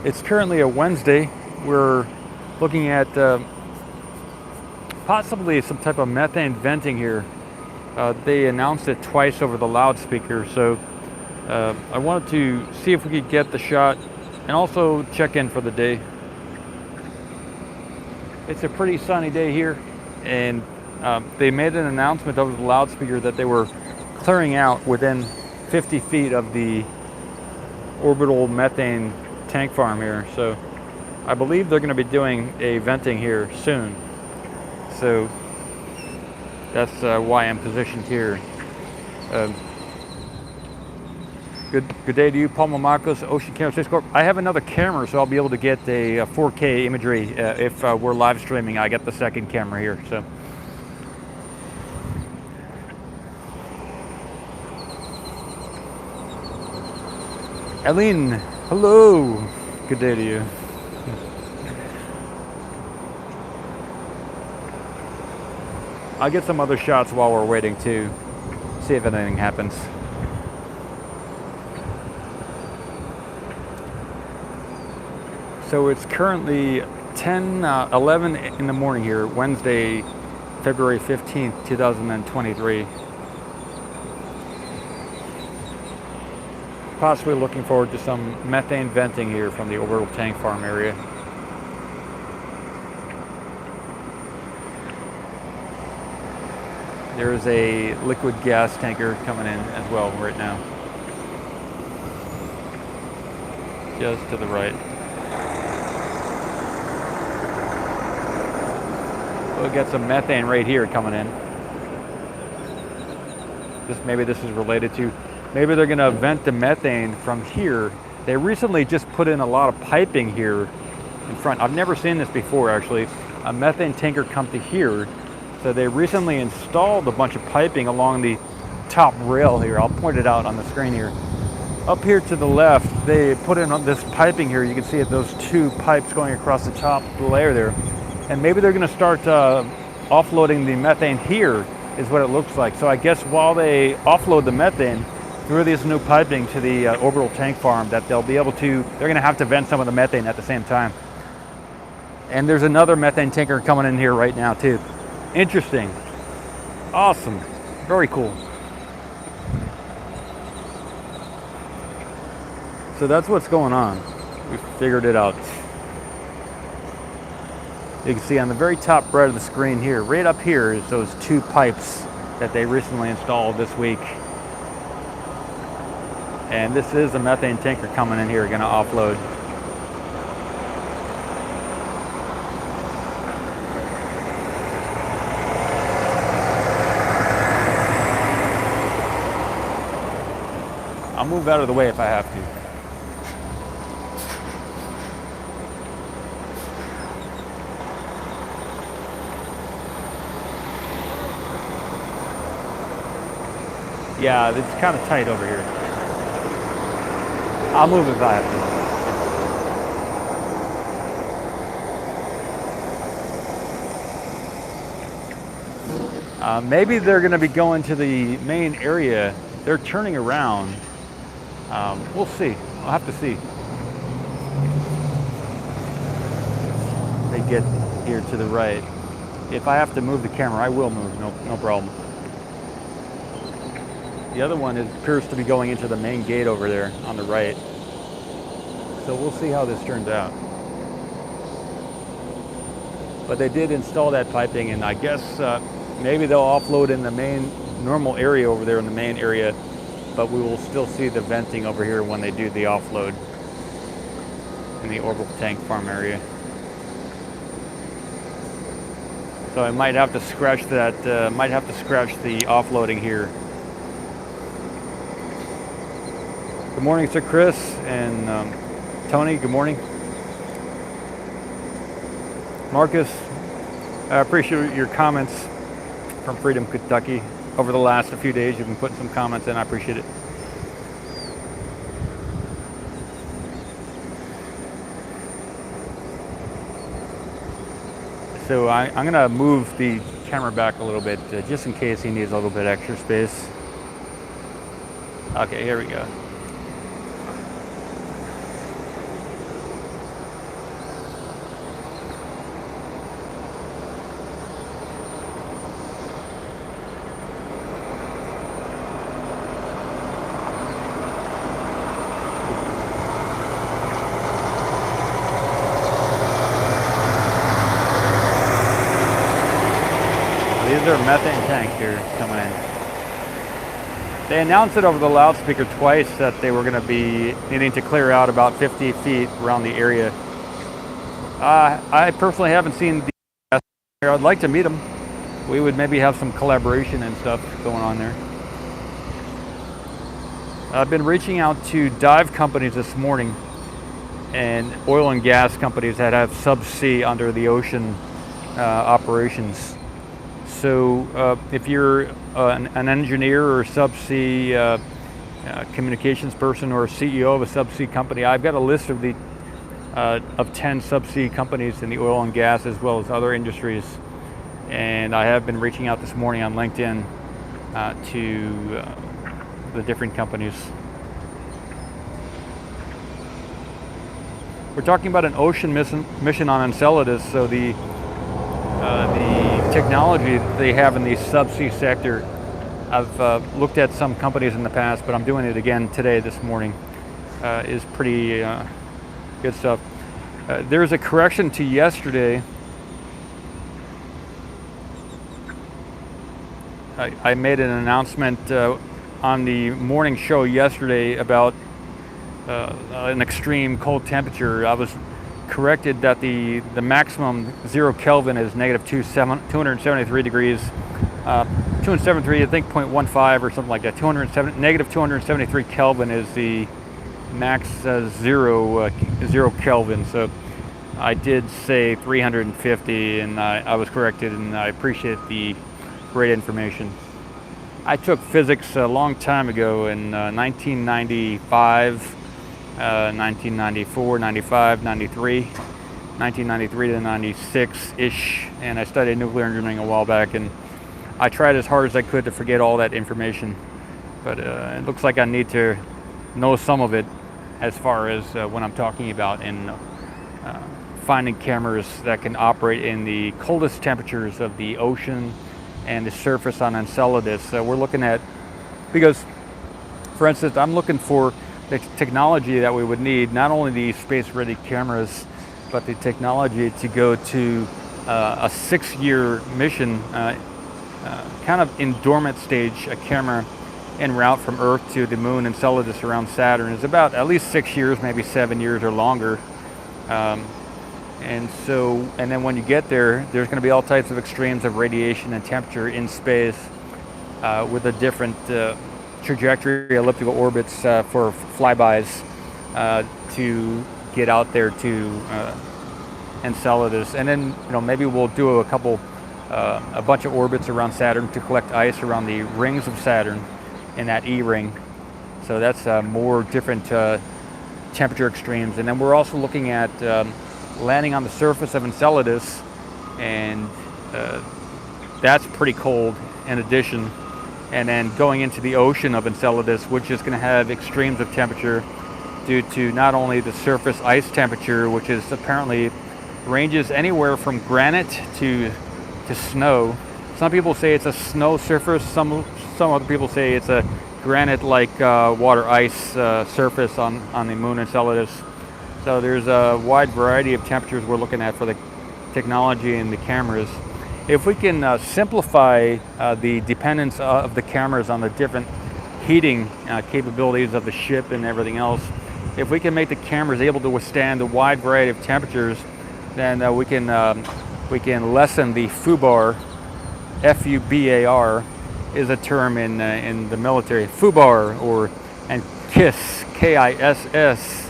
It's currently a Wednesday. We're looking at possibly some type of methane venting here. They announced it twice over the loudspeaker, so I wanted to see if we could get the shot and also check in for the day. It's a pretty sunny day here, and they made an announcement over the loudspeaker that they were clearing out within 50 feet of the orbital methane tank farm here. So I believe they're going to be doing a venting here soon. So that's why I'm positioned here. Good day to you, Paul Mamakos, Ocean Camera Space Corp. I have another camera, so I'll be able to get a 4K imagery if we're live streaming. I get the second camera here. So. Eileen, hello. Good day to you. I'll get some other shots while we're waiting to see if anything happens. So it's currently 11 in the morning here, Wednesday, February 15th, 2023. Possibly looking forward to some methane venting here from the orbital tank farm area. There's a liquid gas tanker coming in as well right now. Just to the right. We'll get some methane right here coming in. Maybe this is related to, maybe they're going to vent the methane from here. They recently just put in a lot of piping here in front. I've never seen this before, actually. A methane tanker come to here. So they recently installed a bunch of piping along the top rail here. I'll point it out on the screen here. Up here to the left, they put in this piping here. You can see it, those two pipes going across the top layer there. And maybe they're going to start offloading the methane here, is what it looks like. So I guess while they offload the methane through this new piping to the orbital tank farm, that they'll be able to, they're going to have to vent some of the methane at the same time. And there's another methane tanker coming in here right now too. Interesting. Awesome. Very cool. So that's what's going on. We figured it out. You can see on the very top right of the screen here, right up here is those two pipes that they recently installed this week. And this is a methane tanker coming in here, going to offload. I'll move out of the way if I have to. Yeah, it's kind of tight over here. I'll move if I have to. Maybe they're going to be going to the main area. They're turning around. We'll see. I'll have to see. They get here to the right. If I have to move the camera, I will move. No problem. The other one appears to be going into the main gate over there on the right. So we'll see how this turns out. But they did install that piping, and I guess maybe they'll offload in the main normal area over there in the main area, but we will still see the venting over here when they do the offload in the orbital tank farm area. So I might have to scratch that, might have to scratch the offloading here. Good morning, Sir Chris and Tony, good morning. Marcus, I appreciate your comments from Freedom, Kentucky. Over the last few days, you've been putting some comments in. I appreciate it. So I'm going to move the camera back a little bit, just in case he needs a little bit extra space. Okay, here we go. their methane tank here coming in. They announced it over the loudspeaker twice that they were going to be needing to clear out about 50 feet around the area. I personally haven't seen the here. I'd like to meet them. We would maybe have some collaboration and stuff going on there. I've been reaching out to dive companies this morning and oil and gas companies that have subsea under the ocean operations. So if you're an engineer or a subsea communications person or a CEO of a subsea company, I've got a list of 10 subsea companies in the oil and gas as well as other industries. And I have been reaching out this morning on LinkedIn to the different companies. We're talking about an ocean mission on Enceladus, so the technology that they have in the subsea sector. I've looked at some companies in the past, but I'm doing it again today, this morning. Is pretty good stuff. There's a correction to yesterday. I made an announcement on the morning show yesterday about an extreme cold temperature. I was corrected that the maximum 0 Kelvin is negative 273 degrees. 273, I think 0.15 or something like that. Negative 273 Kelvin is the max zero Kelvin. So I did say 350, and I was corrected, and I appreciate the great information. I took physics a long time ago in 1995. 1994, 95, 93, 1993 to 96-ish, and I studied nuclear engineering a while back, and I tried as hard as I could to forget all that information, but it looks like I need to know some of it as far as when I'm talking about in finding cameras that can operate in the coldest temperatures of the ocean and the surface on Enceladus. So we're looking at, because for instance, I'm looking for the technology that we would need, not only the space-ready cameras, but the technology to go to a 6-year mission, kind of in dormant stage. A camera en route from Earth to the moon, Enceladus around Saturn, is about at least 6 years, maybe 7 years or longer. And then when you get there, there's going to be all types of extremes of radiation and temperature in space with a different trajectory, elliptical orbits for flybys to get out there to Enceladus, and then maybe we'll do a bunch of orbits around Saturn to collect ice around the rings of Saturn in that E-ring. So that's more different temperature extremes, and then we're also looking at landing on the surface of Enceladus, and that's pretty cold in addition. And then going into the ocean of Enceladus, which is going to have extremes of temperature due to not only the surface ice temperature, which is apparently ranges anywhere from granite to snow. Some people say it's a snow surface. Some other people say it's a granite-like water ice surface on the moon Enceladus. So there's a wide variety of temperatures we're looking at for the technology and the cameras. If we can simplify the dependence of the cameras on the different heating capabilities of the ship and everything else, if we can make the cameras able to withstand a wide variety of temperatures, then we can lessen the FUBAR. FUBAR is a term in the military. FUBAR and KISS, KISS.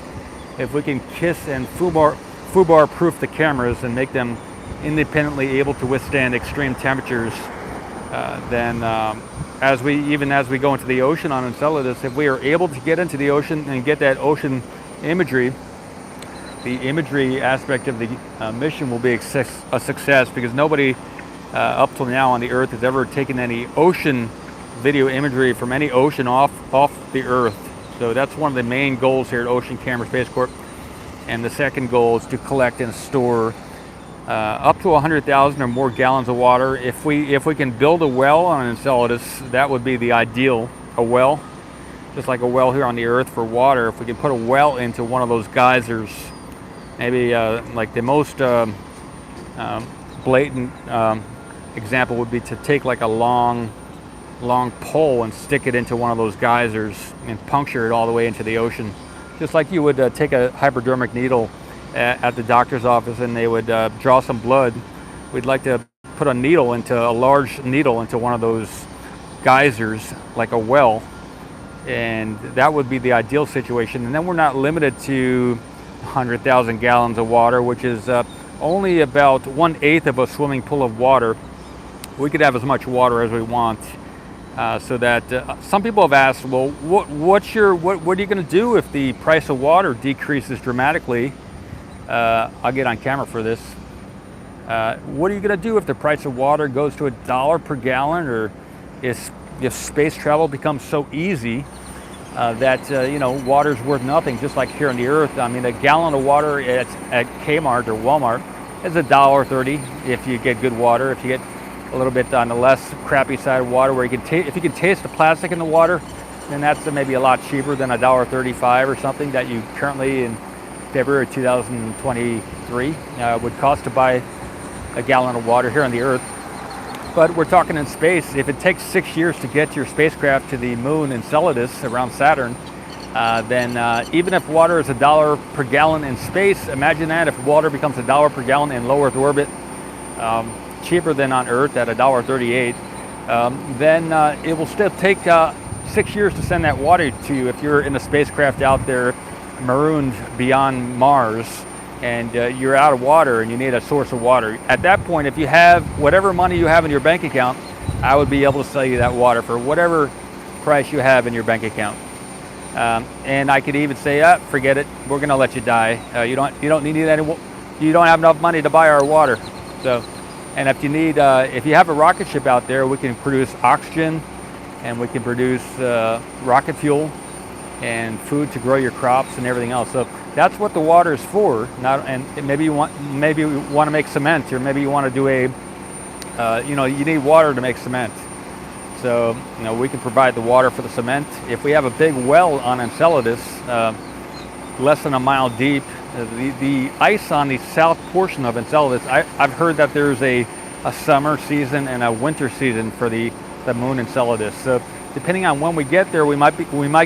If we can KISS and FUBAR proof the cameras and make them independently able to withstand extreme temperatures, then as we go into the ocean on Enceladus, if we are able to get into the ocean and get that ocean imagery, the imagery aspect of the mission will be a success, because nobody up till now on the Earth has ever taken any ocean video imagery from any ocean off the Earth. So that's one of the main goals here at Ocean Camera Space Corp. And the second goal is to collect and store up to 100,000 or more gallons of water. If we can build a well on Enceladus, that would be the ideal. A well, just like a well here on the Earth for water. If we can put a well into one of those geysers, maybe like the most blatant example would be to take like a long pole and stick it into one of those geysers and puncture it all the way into the ocean. Just like you would take a hypodermic needle at the doctor's office and they would draw some blood. We'd like to put a large needle into one of those geysers, like a well, and that would be the ideal situation. And then we're not limited to 100,000 gallons of water, which is only about 1/8 of a swimming pool of water. We could have as much water as we want. So that some people have asked, well, what are you going to do if the price of water decreases dramatically? I'll get on camera for this. What are you going to do if the price of water goes to $1 per gallon, or if space travel becomes so easy that water's worth nothing, just like here on the Earth? I mean, a gallon of water at Kmart or Walmart is $1.30 if you get good water. If you get a little bit on the less crappy side of water, where you can if you can taste the plastic in the water, then that's maybe a lot cheaper than $1.35 or something that you currently in February 2023 would cost to buy a gallon of water here on the Earth. But we're talking in space. If it takes 6 years to get your spacecraft to the moon Enceladus around Saturn, then even if water is $1 per gallon in space, imagine that if water becomes $1 per gallon in low Earth orbit, cheaper than on Earth at $1.38, then it will still take 6 years to send that water to you if you're in a spacecraft out there marooned beyond Mars and you're out of water and you need a source of water. At that point, if you have whatever money you have in your bank account, I would be able to sell you that water for whatever price you have in your bank account. And I could even say, forget it, we're going to let you die. You don't need any. You don't have enough money to buy our water. So. And if you need, if you have a rocket ship out there, we can produce oxygen, and we can produce rocket fuel and food to grow your crops and everything else. So that's what the water is for. And maybe you want to make cement, or maybe you want to do you need water to make cement. So we can provide the water for the cement. If we have a big well on Enceladus, less than a mile deep. The ice on the south portion of Enceladus, I've heard that there's a summer season and a winter season for the moon Enceladus. So depending on when we get there, we might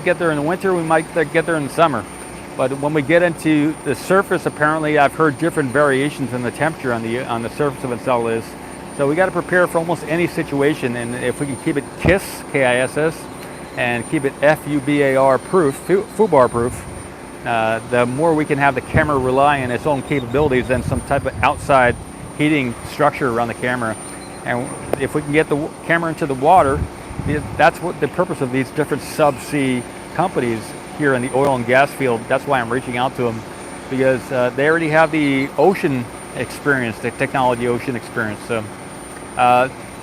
get there in the winter, we might get there in the summer. But when we get into the surface, apparently I've heard different variations in the temperature on the surface of Enceladus. So we got to prepare for almost any situation, and if we can keep it KISS, K-I-S-S, and keep it FUBAR proof, FUBAR proof, the more we can have the camera rely on its own capabilities than some type of outside heating structure around the camera. And if we can get the camera into the water, that's what the purpose of these different subsea companies here in the oil and gas field. That's why I'm reaching out to them, because they already have the ocean experience, the technology ocean experience. So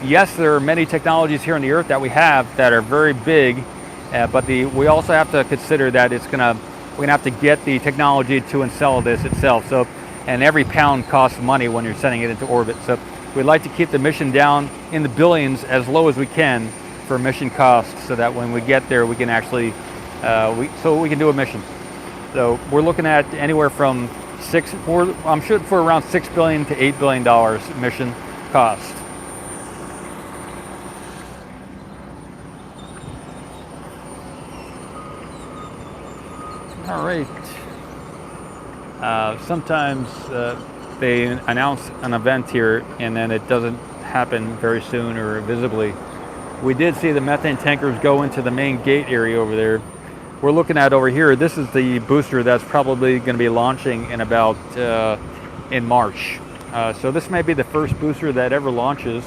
yes, there are many technologies here on the Earth that we have that are very big, but we also have to consider that we're gonna have to get the technology to Enceladus itself. So, and every pound costs money when you're sending it into orbit. So we'd like to keep the mission down in the billions as low as we can for mission costs, so that when we get there, we can actually, so we can do a mission. So we're looking at anywhere from I'm shooting for around $6 billion to $8 billion mission cost. All right. Sometimes they announce an event here and then it doesn't happen very soon or visibly. We did see the methane tankers go into the main gate area over there. We're looking at over here, this is the booster that's probably going to be launching in about in March. So this may be the first booster that ever launches.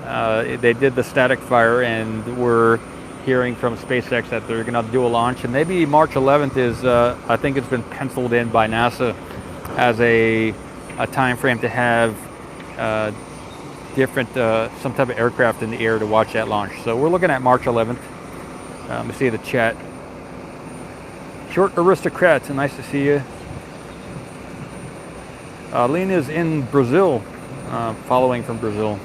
They did the static fire, and we're hearing from SpaceX that they're going to do a launch, and maybe March 11th is, I think it's been penciled in by NASA as a time frame to have different, some type of aircraft in the air to watch that launch. So we're looking at March 11th. Let me see the chat. Short Aristocrat, nice to see you. Lena's in Brazil, following from Brazil.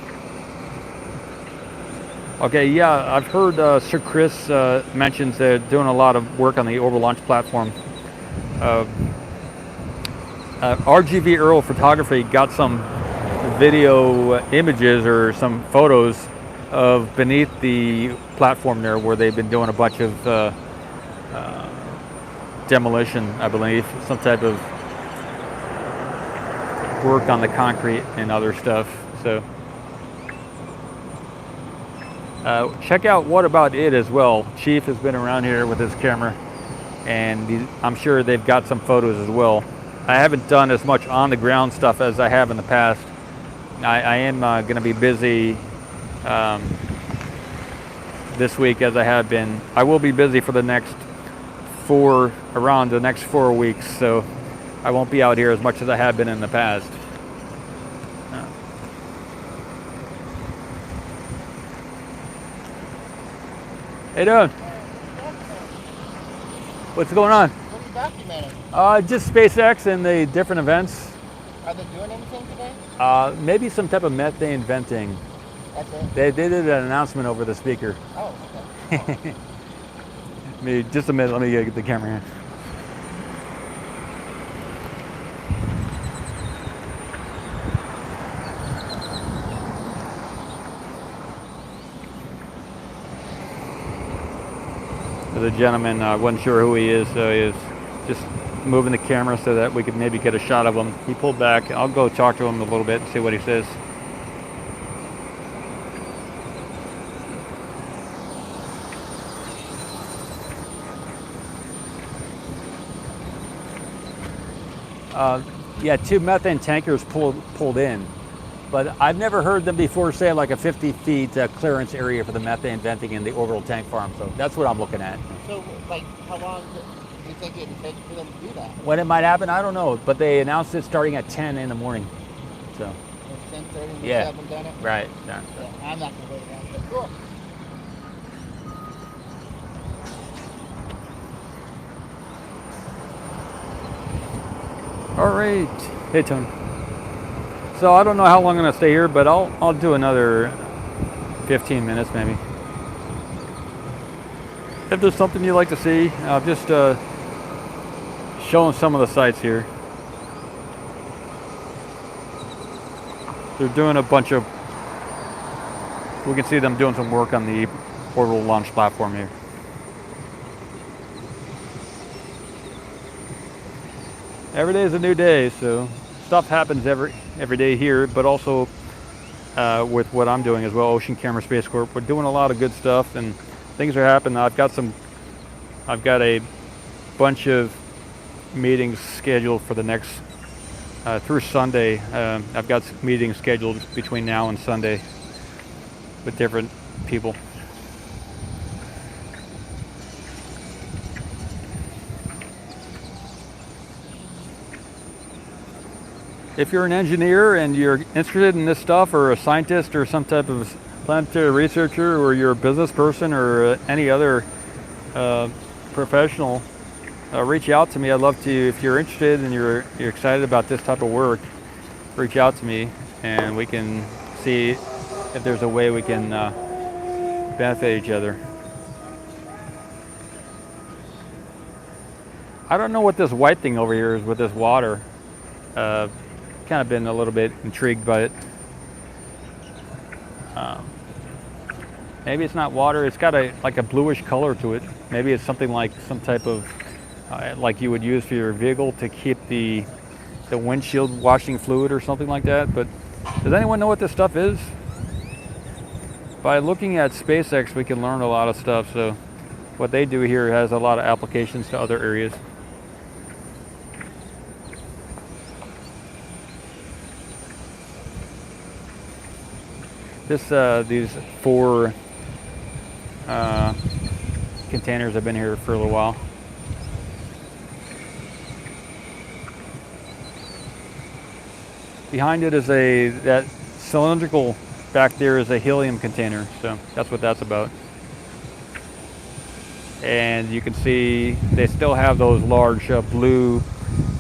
Okay, yeah, I've heard Sir Chris mentions they're doing a lot of work on the orbital launch platform. RGV Earl Photography got some video images or some photos of beneath the platform there where they've been doing a bunch of demolition, I believe, some type of work on the concrete and other stuff. So check out What About It as well. Chief has been around here with his camera, and I'm sure they've got some photos as well. I haven't done as much on the ground stuff as I have in the past. I am going to be busy this week as I have been. I will be busy for the next around the next 4 weeks, so I won't be out here as much as I have been in the past. How you doing? What's going on? What are you documenting? Just SpaceX and the different events. Are they doing anything today? Maybe some type of methane venting. That's it? They did an announcement over the speaker. Oh, okay. Just a minute, let me get the camera here. The gentleman, I wasn't sure who he is, so he was just moving the camera so that we could maybe get a shot of him. He pulled back. I'll go talk to him a little bit and see what he says. Yeah, 2 methane tankers pulled in, but I've never heard them before say like a 50 feet clearance area for the methane venting in the orbital tank farm. So that's what I'm looking at. So, like, how long do you think it would take for them to do that? When it might happen, I don't know, but they announced it starting at 10 in the morning. So. At 10:30, Yeah. haven't done it? Right. Yeah. Yeah, I'm not going to wait around, but cool. All right. Hey, Tony. So I don't know how long I'm gonna stay here, but I'll do another 15 minutes maybe. If there's something you'd like to see, I'll just showing some of the sites here. They're doing a bunch of. We can see them doing some work on the orbital launch platform here. Every day is a new day, so stuff happens every day here, but also with what I'm doing as well, Ocean Camera Space Corp. We're doing a lot of good stuff, and things are happening. I've got a bunch of meetings scheduled for the next through Sunday. I've got meetings scheduled between now and Sunday with different people. If you're an engineer and you're interested in this stuff, or a scientist or some type of planetary researcher, or you're a business person or any other professional, reach out to me. I'd love to, if you're interested and you're excited about this type of work, reach out to me and we can see if there's a way we can benefit each other. I don't know what this white thing over here is with this water. Kind of been a little bit intrigued by it. Maybe it's not water. It's got like a bluish color to it. Maybe it's something like some type of like you would use for your vehicle to keep the windshield washing fluid or something like that. But does anyone know what this stuff is? By looking at SpaceX, we can learn a lot of stuff. So what they do here has a lot of applications to other areas. These 4 containers have been here for a little while. Behind it is that cylindrical back there is a helium container, so that's what that's about. And you can see they still have those large blue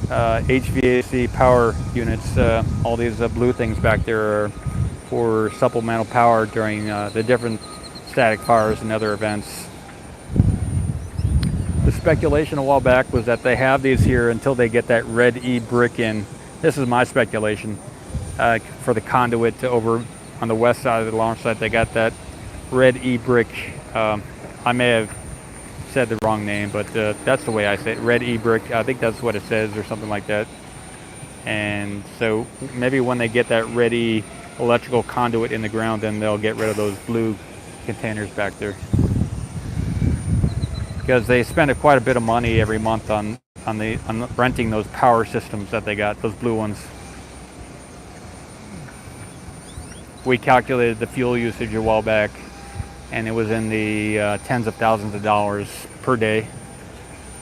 HVAC power units. All these blue things back there are for supplemental power during the different static fires and other events. The speculation a while back was that they have these here until they get that red E brick in. This is my speculation. for the conduit to over on the west side of the launch site. They got that red e-brick. I may have said the wrong name, but that's the way I say it. Red e-brick. I think that's what it says, or something like that. And so maybe when they get that ready electrical conduit in the ground, then they'll get rid of those blue containers back there, because they spend quite a bit of money every month on renting those power systems that they got, those blue ones. We calculated the fuel usage a while back, and it was in the tens of thousands of dollars per day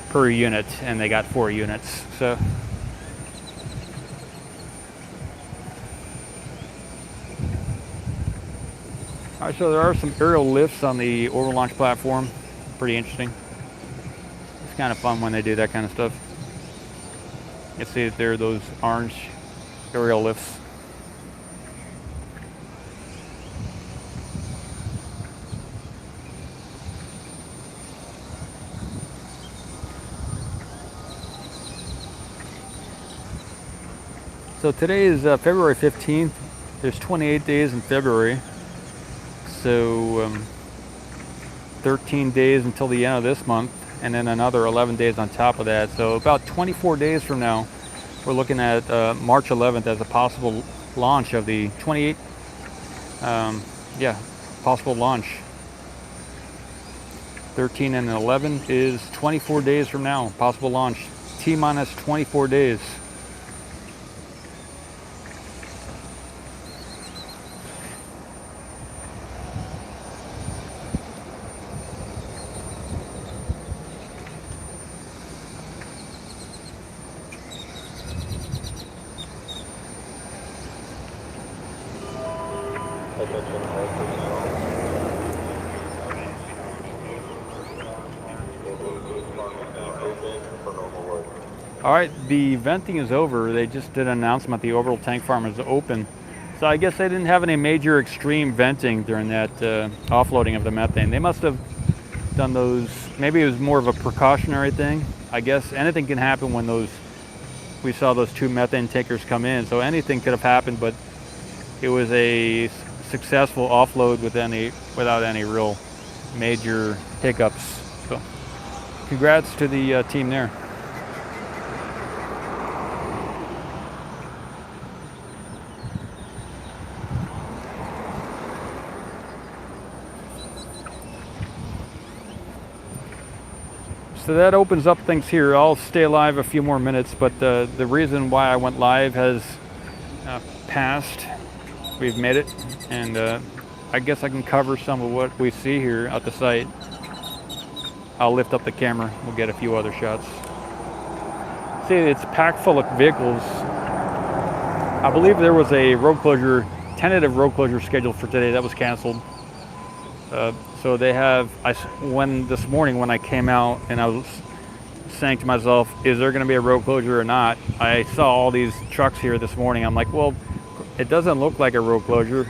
per unit, and they got 4 units. So all right, so there are some aerial lifts on the orbital launch platform. Pretty interesting. It's kind of fun when they do that kind of stuff. You see that there are those orange aerial lifts. So today is February 15th. There's 28 days in February. So 13 days until the end of this month, and then another 11 days on top of that. So about 24 days from now, we're looking at March 11th as a possible launch of the 28, possible launch. 13 and 11 is 24 days from now, possible launch. T-minus 24 days. All right, the venting is over. They just did an announcement the orbital tank farm is open. So I guess they didn't have any major extreme venting during that offloading of the methane. They must have done those, maybe it was more of a precautionary thing. I guess anything can happen when we saw those 2 methane tankers come in. So anything could have happened, but it was a successful offload without any real major hiccups. So congrats to the team there. So that opens up things here. I'll stay alive a few more minutes, but the reason why I went live has passed. We've made it, and I guess I can cover some of what we see here at the site. I'll lift up the camera. We'll get a few other shots. See, it's packed full of vehicles. I believe there was a road closure, tentative road closure scheduled for today that was canceled. So they have, this morning when I came out and I was saying to myself, is there going to be a road closure or not? I saw all these trucks here this morning. I'm like, well, it doesn't look like a road closure.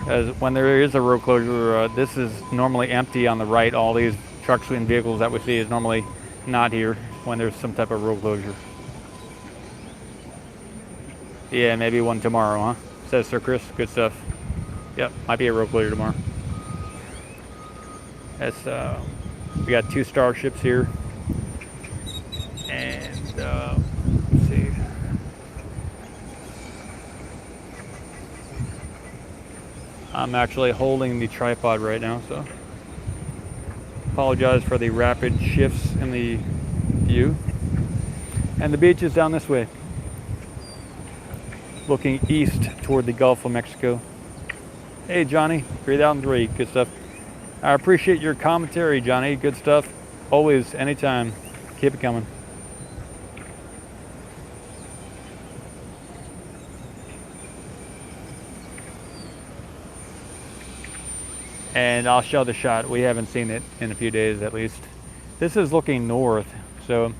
As when there is a road closure, this is normally empty on the right. All these trucks and vehicles that we see is normally not here when there's some type of road closure. Yeah, maybe one tomorrow, huh? Says Sir Chris. Good stuff. Yep, might be a road closure tomorrow. That's, we got 2 starships here, and let's see. I'm actually holding the tripod right now, so apologize for the rapid shifts in the view. And the beach is down this way, looking east toward the Gulf of Mexico. Hey Johnny, 3003, good stuff. I appreciate your commentary, Johnny. Good stuff. Always, anytime. Keep it coming. And I'll show the shot. We haven't seen it in a few days at least. This is looking north. So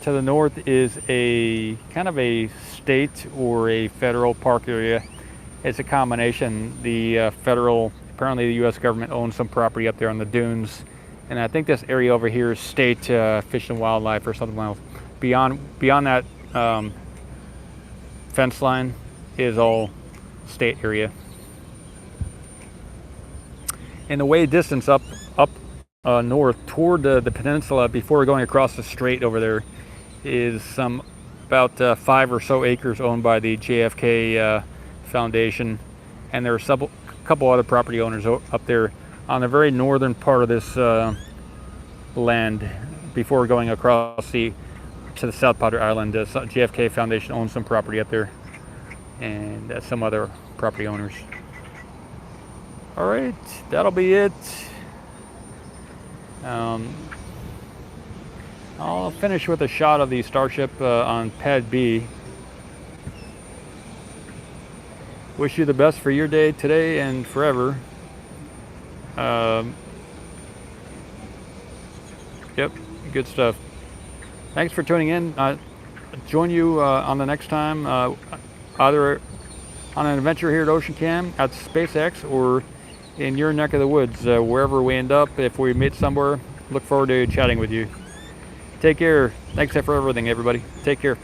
to the north is a kind of a state or a federal park area. It's a combination. The apparently the U.S. government owns some property up there on the dunes, and I think this area over here is state fish and wildlife or something else. Beyond that fence line is all state area. And the way distance up north toward the peninsula before going across the strait over there is about 5 or so acres owned by the JFK Foundation, and there are a couple other property owners up there on the very northern part of this land before going across to the South Padre Island. The JFK Foundation owns some property up there, and some other property owners. All right, that'll be it. I'll finish with a shot of the Starship on Pad B. Wish you the best for your day today and forever. Yep, good stuff. Thanks for tuning in. Join you on the next time, either on an adventure here at OceanCam, at SpaceX, or in your neck of the woods, wherever we end up. If we meet somewhere, look forward to chatting with you. Take care. Thanks for everything, everybody. Take care.